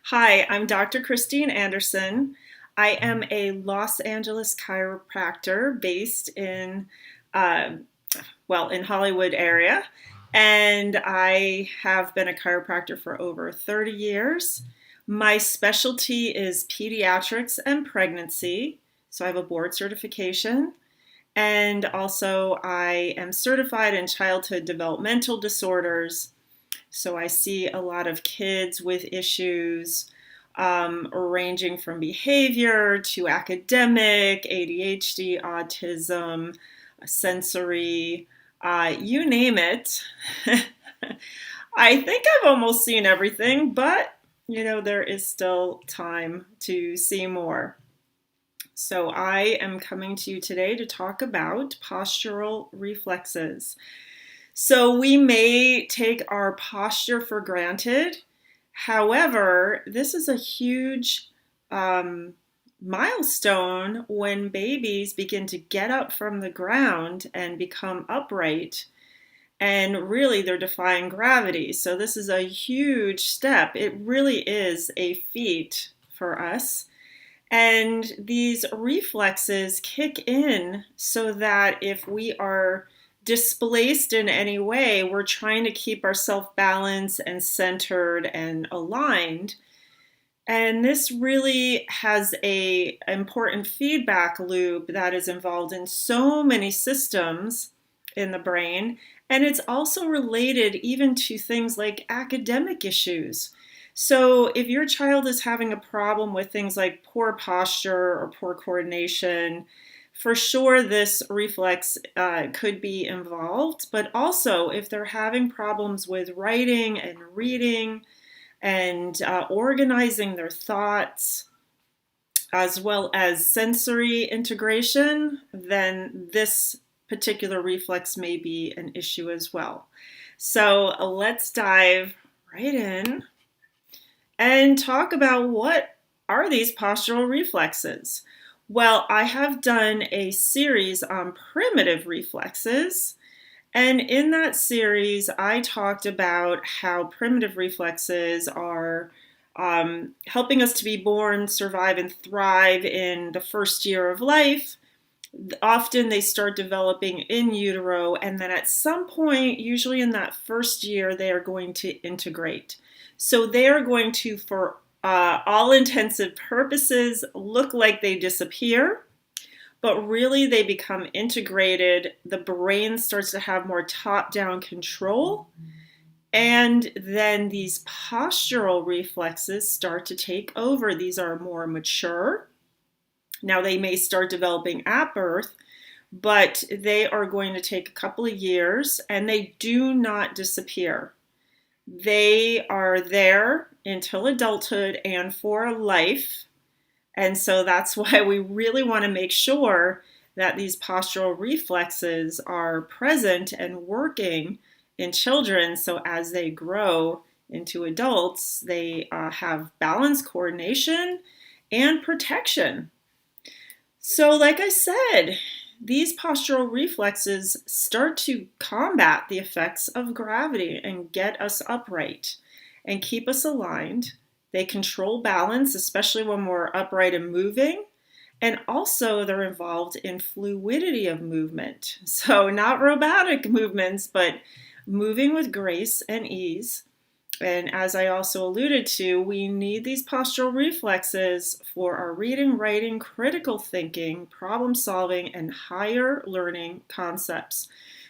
Hi, I'm Dr. Christine Anderson. I am a Los Angeles chiropractor based uh, in Hollywood area, and I have been a chiropractor for over 30 years. My specialty is pediatrics and pregnancy, so I have a board certification. And also, I am certified in childhood developmental disorders, so I see a lot of kids with issues ranging from behavior to academic, ADHD, autism, sensory, you name it. I think I've almost seen everything, but there is still time to see more. So I am coming to you today to talk about postural reflexes. So we may take our posture for granted. However, this is a huge milestone when babies begin to get up from the ground and become upright. And really, they're defying gravity. So this is a huge step. It really is a feat for us. And these reflexes kick in so that if we are displaced in any way, we're trying to keep ourselves balanced and centered and aligned. And this really has a important feedback loop that is involved in so many systems in the brain. And it's also related even to things like academic issues. So if your child is having a problem with things like poor posture or poor coordination, for sure this reflex could be involved. But also if they're having problems with writing and reading and organizing their thoughts, as well as sensory integration, then this particular reflex may be an issue as well. So let's dive right in and talk about what are these postural reflexes. Well, I have done a series on primitive reflexes, and in that series, I talked about how primitive reflexes are helping us to be born, survive, and thrive in the first year of life. Often they start developing in utero, and then at some point, usually in that first year, they are going to integrate. So they are going to, for all intensive purposes, look like they disappear, but really they become integrated. The brain starts to have more top-down control, and then these postural reflexes start to take over. These are more mature. Now they may start developing at birth, but they are going to take a couple of years, and they do not disappear. They are there until adulthood and for life. And so that's why we really want to make sure that these postural reflexes are present and working in children. So as they grow into adults, they have balance, coordination, and protection. So like I said, these postural reflexes start to combat the effects of gravity and get us upright and keep us aligned. They control balance, especially when we're upright and moving. And also they're involved in fluidity of movement. So not robotic movements, but moving with grace and ease. And as I also alluded to, we need these postural reflexes for our reading, writing, critical thinking, problem solving, and higher learning concepts.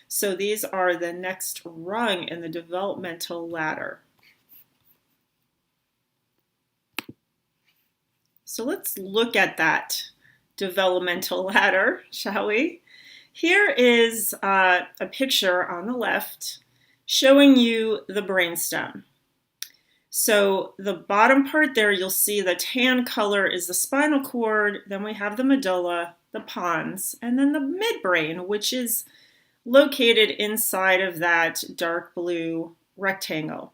So these are the next rung in the developmental ladder. So let's look at that developmental ladder, shall we? Here is a picture on the left showing you the brainstem. So the bottom part there, you'll see the tan color is the spinal cord, then we have the medulla, the pons, and then the midbrain, which is located inside of that dark blue rectangle.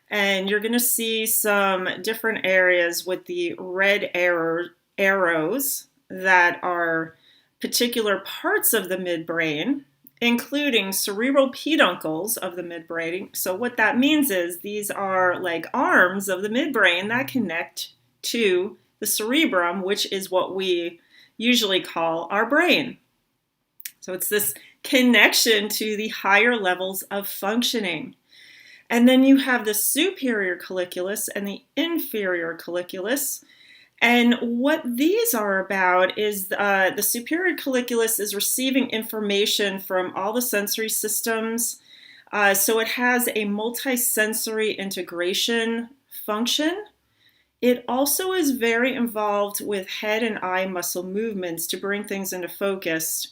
And you're going to see some different areas with the red arrows that are particular parts of the midbrain. including cerebral peduncles of the midbrain. So what that means is these are like arms of the midbrain that connect to the cerebrum, which is what we usually call our brain. So it's this connection to the higher levels of functioning. And then you have the superior colliculus and the inferior colliculus. And what these are about is the superior colliculus is receiving information from all the sensory systems. So it has a multisensory integration function. It also is very involved with head and eye muscle movements to bring things into focus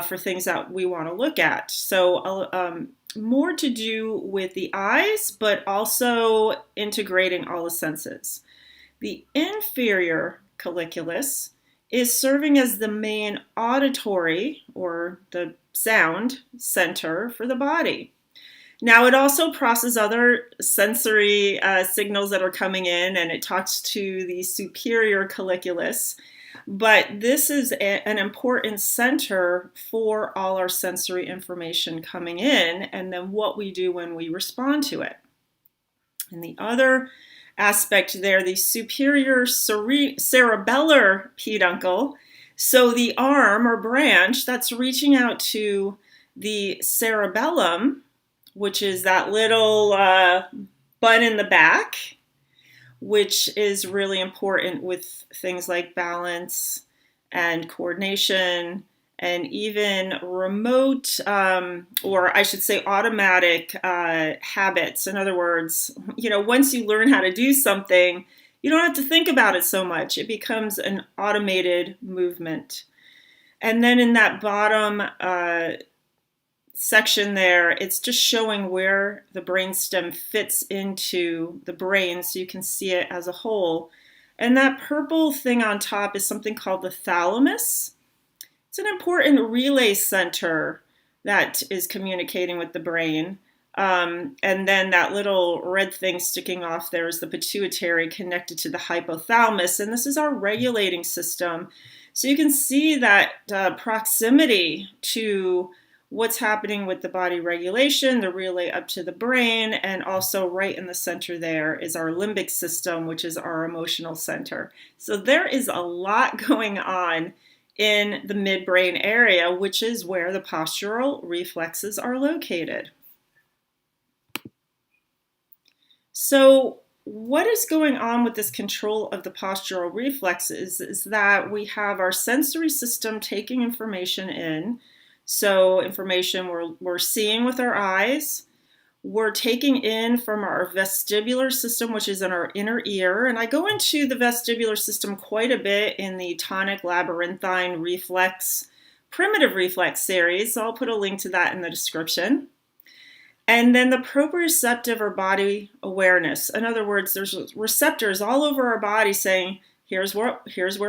for things that we want to look at. So more to do with the eyes, but also integrating all the senses. The inferior colliculus is serving as the main auditory or the sound center for the body. Now, it also processes other sensory signals that are coming in, and it talks to the superior colliculus. But this is an important center for all our sensory information coming in, and then what we do when we respond to it. And the other aspect there, the superior cerebellar peduncle, so the arm or branch that's reaching out to the cerebellum, which is that little bud in the back, which is really important with things like balance and coordination and even remote, or I should say automatic habits. In other words, once you learn how to do something, you don't have to think about it so much. It becomes an automated movement. And then in that bottom section there, it's just showing where the brainstem fits into the brain so you can see it as a whole. And that purple thing on top is something called the thalamus. It's an important relay center that is communicating with the brain. And then that little red thing sticking off there is the pituitary connected to the hypothalamus. And this is our regulating system. So you can see that proximity to what's happening with the body regulation, the relay up to the brain, and also right in the center there is our limbic system, which is our emotional center. So there is a lot going on in the midbrain area, which is where the postural reflexes are located. So what is going on with this control of the postural reflexes is that we have our sensory system taking information in. So information we're seeing with our eyes, we're taking in from our vestibular system, which is in our inner ear. And I go into the vestibular system quite a bit in the tonic labyrinthine reflex, primitive reflex series. So I'll put a link to that in the description. And then the proprioceptive or body awareness. In other words, there's receptors all over our body saying, here's where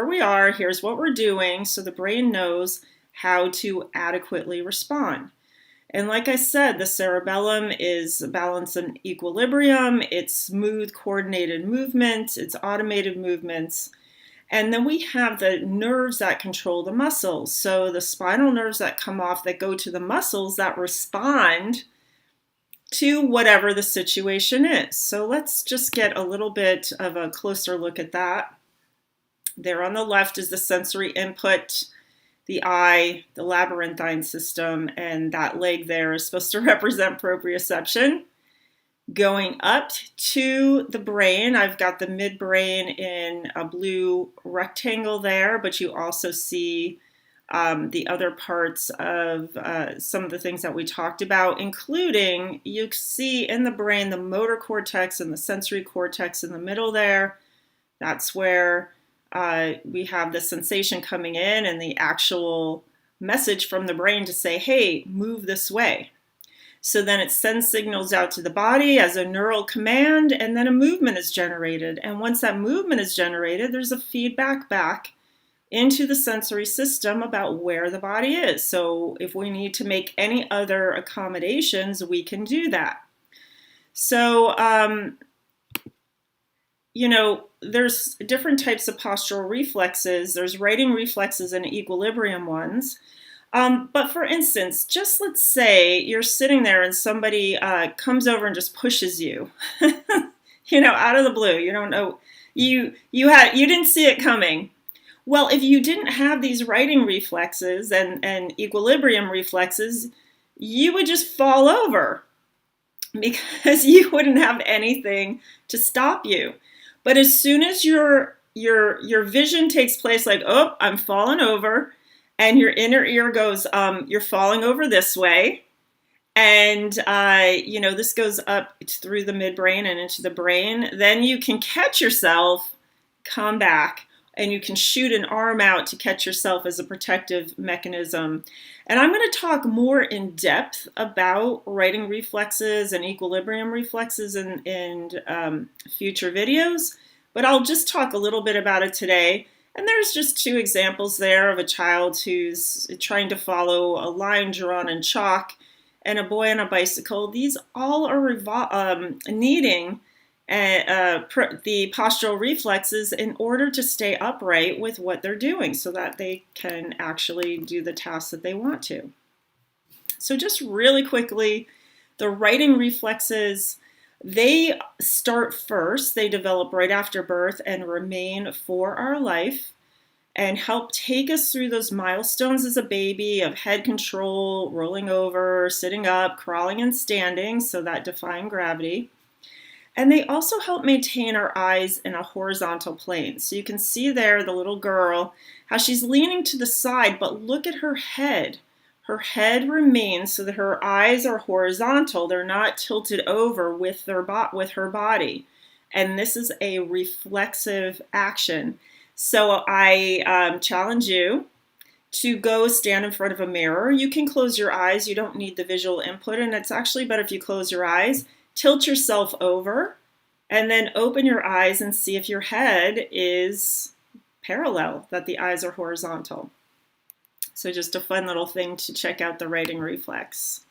we are, here's what we're doing. So the brain knows how to adequately respond. And like I said, the cerebellum is balance and equilibrium, it's smooth coordinated movement, it's automated movements. And then we have the nerves that control the muscles. So the spinal nerves that come off that go to the muscles that respond to whatever the situation is. So let's just get a little bit of a closer look at that. There on the left is the sensory input, the eye, the labyrinthine system, and that leg there is supposed to represent proprioception. Going up to the brain, I've got the midbrain in a blue rectangle there, but you also see the other parts of some of the things that we talked about, including you see in the brain the motor cortex and the sensory cortex in the middle there. That's where we have the sensation coming in and the actual message from the brain to say, hey, move this way. So then it sends signals out to the body as a neural command, and then a movement is generated. And once that movement is generated, there's a feedback back into the sensory system about where the body is. So if we need to make any other accommodations, we can do that. So, there's different types of postural reflexes. There's righting reflexes and equilibrium ones. But for instance, just let's say you're sitting there and somebody comes over and just pushes you, out of the blue. You don't know, you didn't see it coming. Well, if you didn't have these righting reflexes and equilibrium reflexes, you would just fall over because you wouldn't have anything to stop you. But as soon as your vision takes place, like, oh, I'm falling over, and your inner ear goes, you're falling over this way, and this goes up through the midbrain and into the brain, then you can catch yourself, come back, and you can shoot an arm out to catch yourself as a protective mechanism. And I'm going to talk more in depth about righting reflexes and equilibrium reflexes in future videos, but I'll just talk a little bit about it today. And there's just two examples there of a child who's trying to follow a line drawn in chalk and a boy on a bicycle. These all are needing the postural reflexes in order to stay upright with what they're doing so that they can actually do the tasks that they want to. So just really quickly, the righting reflexes, they start first, they develop right after birth and remain for our life and help take us through those milestones as a baby of head control, rolling over, sitting up, crawling and standing, so that defying gravity. And they also help maintain our eyes in a horizontal plane. So you can see there the little girl, how she's leaning to the side, but look at her head. Her head remains so that her eyes are horizontal. They're not tilted over with her body. And this is a reflexive action. So I challenge you to go stand in front of a mirror. You can close your eyes. You don't need the visual input. And it's actually better if you close your eyes. Tilt yourself over and then open your eyes and see if your head is parallel, that the eyes are horizontal. So just a fun little thing to check out the righting reflex.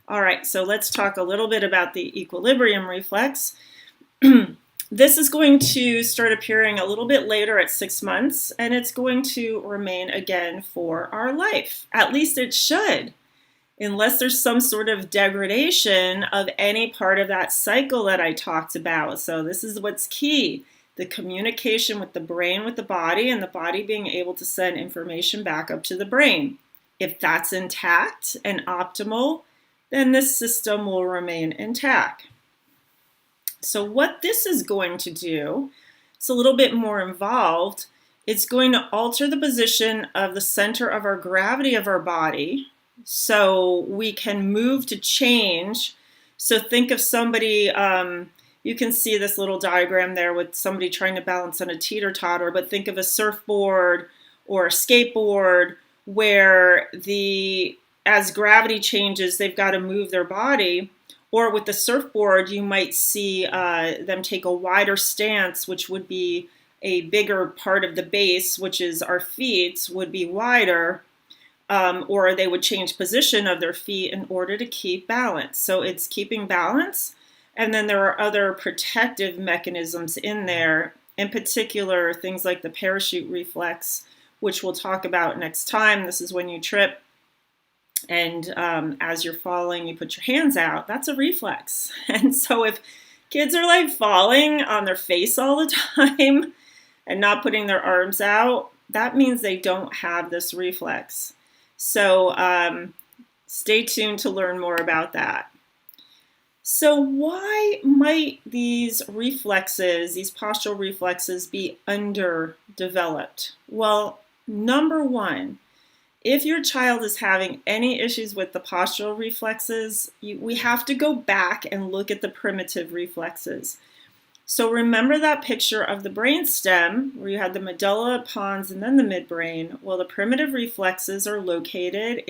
All right, so let's talk a little bit about the equilibrium reflex. This is going to start appearing a little bit later at 6 months, and it's going to remain again for our life. At least it should, unless there's some sort of degradation of any part of that cycle that I talked about. So this is what's key, the communication with the brain, with the body, and the body being able to send information back up to the brain. If that's intact and optimal, then this system will remain intact. So what this is going to do, it's a little bit more involved. It's going to alter the position of the center of our gravity of our body, so we can move to change. So think of somebody, you can see this little diagram there with somebody trying to balance on a teeter-totter, but think of a surfboard or a skateboard where as gravity changes, they've got to move their body. Or with the surfboard, you might see them take a wider stance, which would be a bigger part of the base, which is our feet, would be wider. Or they would change position of their feet in order to keep balance. So it's keeping balance. And then there are other protective mechanisms in there, in particular things like the parachute reflex, which we'll talk about next time. This is when you trip and as you're falling, you put your hands out. That's a reflex. And so if kids are like falling on their face all the time and not putting their arms out, that means they don't have this reflex. So stay tuned to learn more about that. So why might these reflexes, these postural reflexes, be underdeveloped? Well, number one, if your child is having any issues with the postural reflexes, we have to go back and look at the primitive reflexes. So remember that picture of the brainstem where you had the medulla, pons, and then the midbrain. Well, the primitive reflexes are located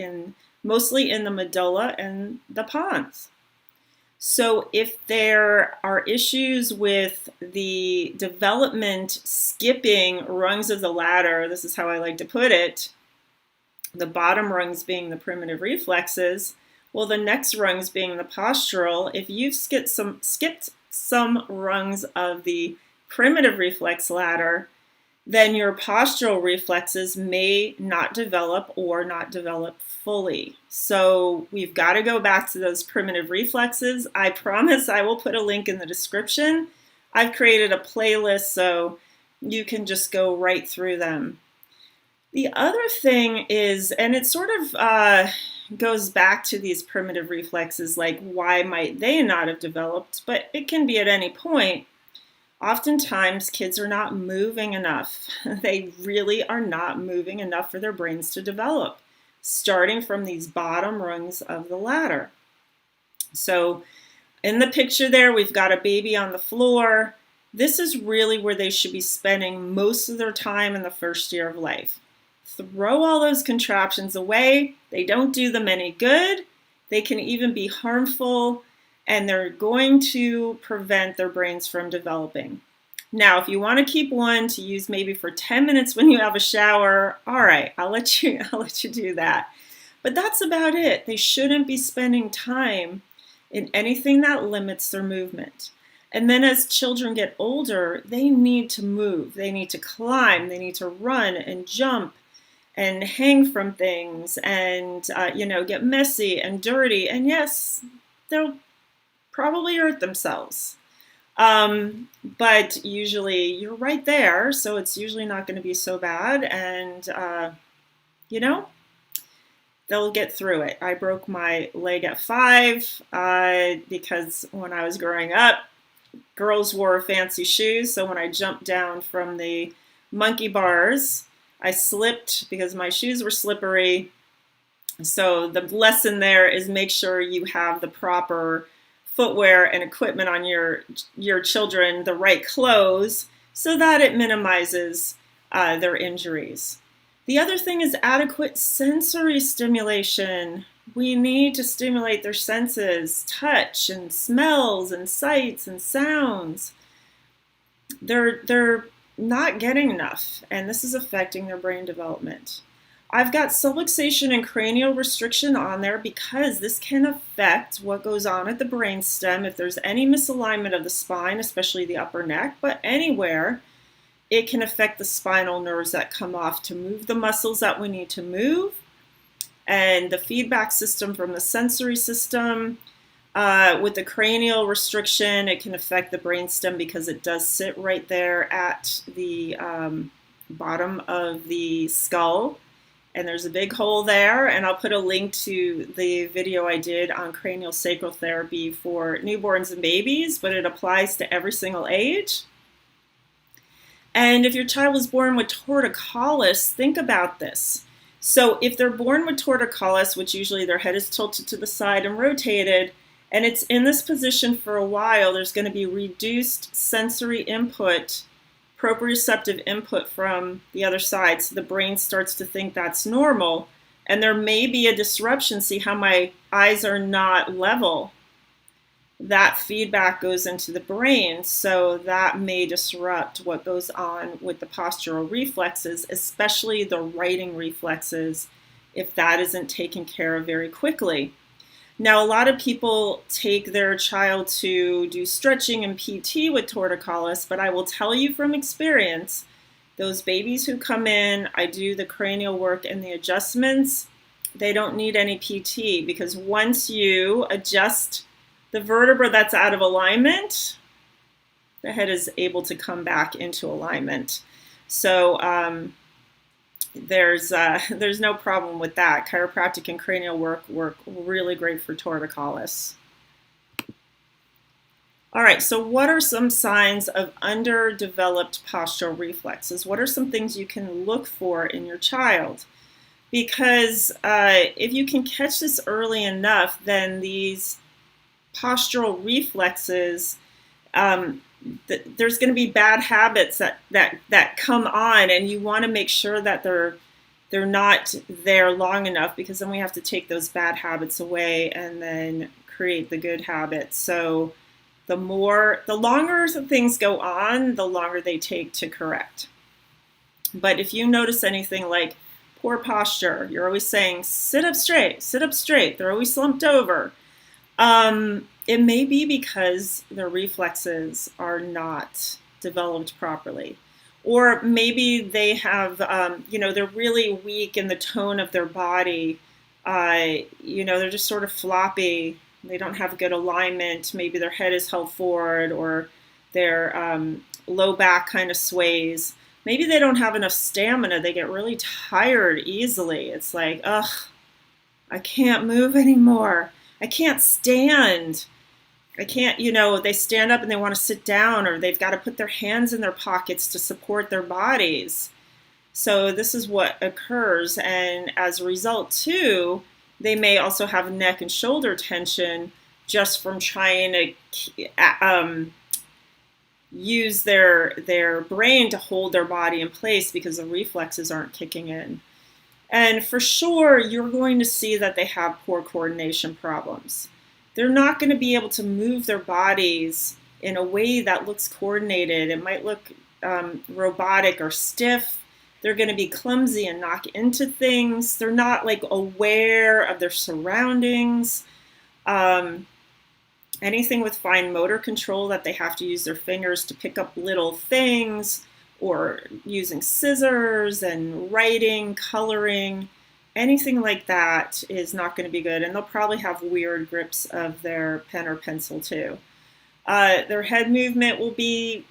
mostly in the medulla and the pons. So if there are issues with the development skipping rungs of the ladder, this is how I like to put it, the bottom rungs being the primitive reflexes, well, the next rungs being the postural. If you've skipped some rungs of the primitive reflex ladder, then your postural reflexes may not develop or not develop fully. So we've got to go back to those primitive reflexes. I promise I will put a link in the description. I've created a playlist so you can just go right through them. The other thing is, and it sort of goes back to these primitive reflexes, like why might they not have developed, but it can be at any point. Oftentimes, kids are not moving enough. They really are not moving enough for their brains to develop, starting from these bottom rungs of the ladder. So in the picture there, we've got a baby on the floor. This is really where they should be spending most of their time in the first year of life. Throw all those contraptions away. They don't do them any good. They can even be harmful, and they're going to prevent their brains from developing. Now, if you want to keep one to use maybe for 10 minutes when you have a shower, all right, I'll let you do that. But that's about it. They shouldn't be spending time in anything that limits their movement. And then as children get older, they need to move. They need to climb. They need to run and jump and hang from things and, get messy and dirty. And yes, they'll probably hurt themselves. But usually you're right there, so it's usually not going to be so bad. And, they'll get through it. I broke my leg at 5 because when I was growing up, girls wore fancy shoes. So when I jumped down from the monkey bars, I slipped because my shoes were slippery. So the lesson there is make sure you have the proper footwear and equipment on your children, the right clothes, so that it minimizes their injuries. The other thing is adequate sensory stimulation. We need to stimulate their senses, touch and smells and sights and sounds. They're not getting enough, and this is affecting their brain development. I've got subluxation and cranial restriction on there because this can affect what goes on at the brainstem. If there's any misalignment of the spine, especially the upper neck, but anywhere, it can affect the spinal nerves that come off to move the muscles that we need to move, and the feedback system from the sensory system. With the cranial restriction, it can affect the brainstem because it does sit right there at the bottom of the skull. And there's a big hole there, and I'll put a link to the video I did on cranial sacral therapy for newborns and babies, but it applies to every single age. And if your child was born with torticollis, think about this. So if they're born with torticollis, which usually their head is tilted to the side and rotated, and it's in this position for a while, there's going to be reduced sensory input, proprioceptive input from the other side. So the brain starts to think that's normal, and there may be a disruption. See how my eyes are not level? That feedback goes into the brain, so that may disrupt what goes on with the postural reflexes, especially the writing reflexes, if that isn't taken care of very quickly. Now, a lot of people take their child to do stretching and PT with torticollis, but I will tell you from experience, those babies who come in, I do the cranial work and the adjustments, they don't need any PT, because once you adjust the vertebra that's out of alignment, the head is able to come back into alignment. So there's no problem with that. Chiropractic and cranial work really great for torticollis. All right, so what are some signs of underdeveloped postural reflexes? What are some things you can look for in your child? Because if you can catch this early enough, then these postural reflexes, there's going to be bad habits that come on, and you want to make sure that they're not there long enough, because then we have to take those bad habits away and then create the good habits. So the longer things go on, the longer they take to correct. But if you notice anything like poor posture, you're always saying sit up straight, they're always slumped over, it may be because their reflexes are not developed properly. Or maybe they have, they're really weak in the tone of their body. They're just sort of floppy. They don't have good alignment. Maybe their head is held forward, or their low back kind of sways. Maybe they don't have enough stamina. They get really tired easily. It's like, ugh, I can't move anymore. I can't stand. I can't, they stand up and they want to sit down, or they've got to put their hands in their pockets to support their bodies. So this is what occurs. And as a result, too, they may also have neck and shoulder tension just from trying to use their brain to hold their body in place because the reflexes aren't kicking in. And for sure, you're going to see that they have poor coordination problems. They're not going to be able to move their bodies in a way that looks coordinated. It might look robotic or stiff. They're going to be clumsy and knock into things. They're not like aware of their surroundings. Anything with fine motor control that they have to use their fingers to pick up little things, or using scissors and writing, coloring, anything like that is not going to be good. And they'll probably have weird grips of their pen or pencil too. Their head movement will be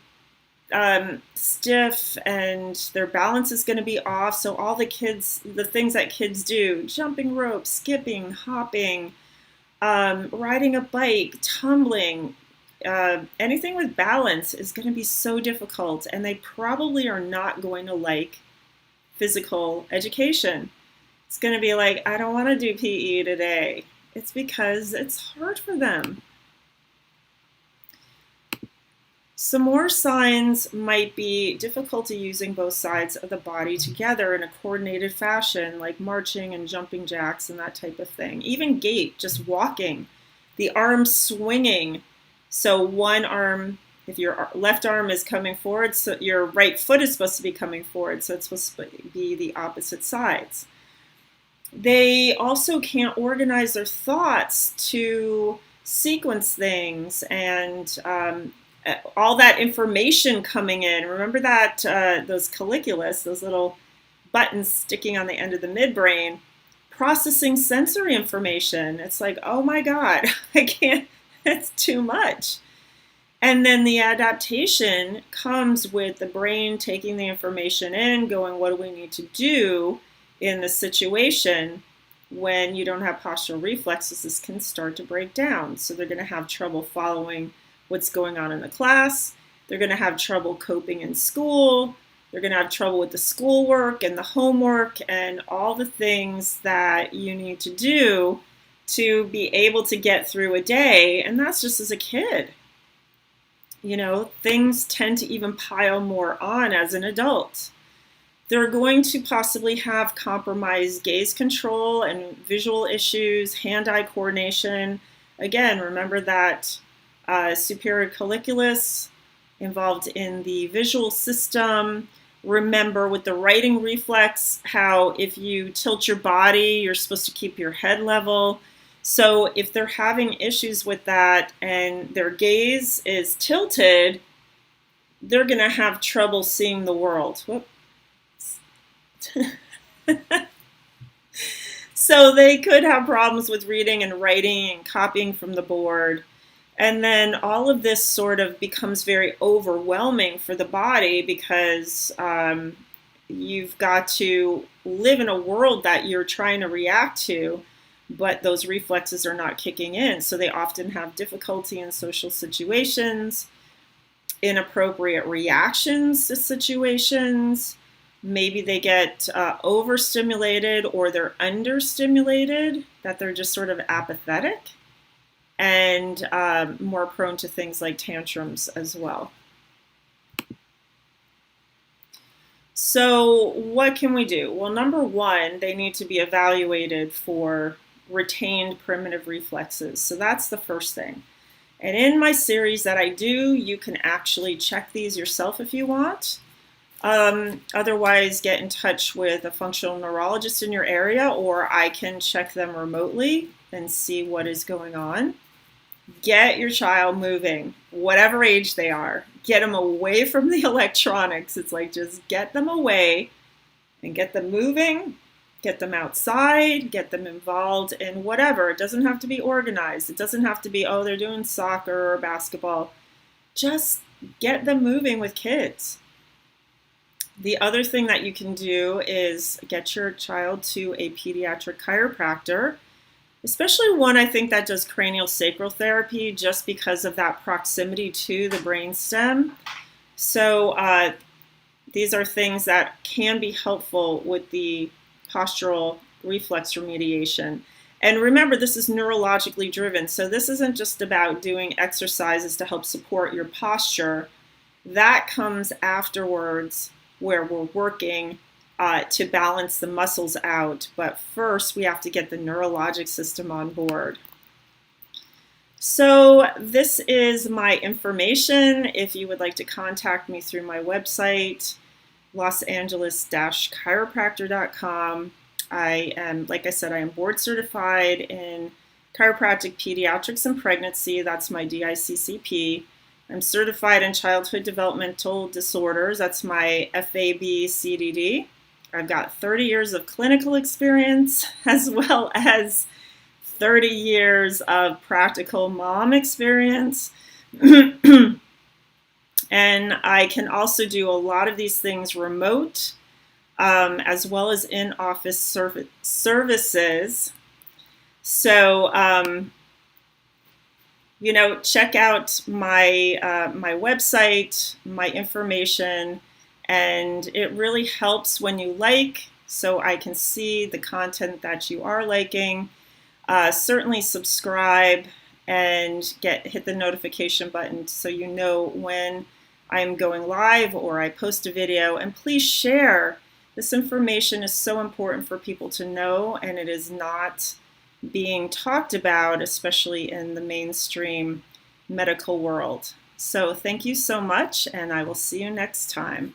stiff, and their balance is going to be off. So all the things that kids do, jumping rope, skipping, hopping, riding a bike, tumbling, anything with balance is going to be so difficult, and they probably are not going to like physical education. It's going to be like, I don't want to do PE today. It's because it's hard for them. Some more signs might be difficulty using both sides of the body together in a coordinated fashion, like marching and jumping jacks and that type of thing. Even gait, just walking, the arms swinging. So one arm, if your left arm is coming forward, so your right foot is supposed to be coming forward, so it's supposed to be the opposite sides. They also can't organize their thoughts to sequence things, and all that information coming in. Remember that those colliculus, those little buttons sticking on the end of the midbrain, processing sensory information. It's like, oh my God, I can't, it's too much. And then the adaptation comes with the brain taking the information in, going, what do we need to do in the situation? When you don't have postural reflexes, this can start to break down. So they're going to have trouble following what's going on in the class. They're going to have trouble coping in school. They're going to have trouble with the schoolwork and the homework and all the things that you need to do to be able to get through a day. And that's just as a kid. Things tend to even pile more on as an adult. They're going to possibly have compromised gaze control and visual issues, hand-eye coordination. Again, remember that superior colliculus involved in the visual system. Remember with the writing reflex, how if you tilt your body, you're supposed to keep your head level. So if they're having issues with that and their gaze is tilted, they're going to have trouble seeing the world. Whoop. So they could have problems with reading and writing and copying from the board. And then all of this sort of becomes very overwhelming for the body because you've got to live in a world that you're trying to react to, but those reflexes are not kicking in. So they often have difficulty in social situations, inappropriate reactions to situations. Maybe they get overstimulated, or they're understimulated, that they're just sort of apathetic, and more prone to things like tantrums as well. So what can we do? Well, number one, they need to be evaluated for retained primitive reflexes. So that's the first thing. And in my series that I do, you can actually check these yourself if you want. Otherwise, get in touch with a functional neurologist in your area, or I can check them remotely and see what is going on. Get your child moving, whatever age they are. Get them away from the electronics. It's like just get them away and get them moving, get them outside, get them involved in whatever. It doesn't have to be organized. It doesn't have to be, oh, they're doing soccer or basketball. Just get them moving with kids. The other thing that you can do is get your child to a pediatric chiropractor, especially one I think that does cranial sacral therapy just because of that proximity to the brainstem. So these are things that can be helpful with the postural reflex remediation. And remember, this is neurologically driven. So this isn't just about doing exercises to help support your posture. That comes afterwards where we're working to balance the muscles out. But first, we have to get the neurologic system on board. So this is my information. If you would like to contact me through my website, losangeles-chiropractor.com. I am, like I said, I am board certified in chiropractic pediatrics and pregnancy. That's my DICCP. I'm certified in childhood developmental disorders. That's my FAB-CDD. I've got 30 years of clinical experience as well as 30 years of practical mom experience. And I can also do a lot of these things remote, as well as in-office services. So, check out my my website, my information, and it really helps when you like, so I can see the content that you are liking. Certainly subscribe and hit the notification button so you know when I'm going live or I post a video. And please share. This information is so important for people to know, and it is not being talked about, especially in the mainstream medical world. So thank you so much, and I will see you next time.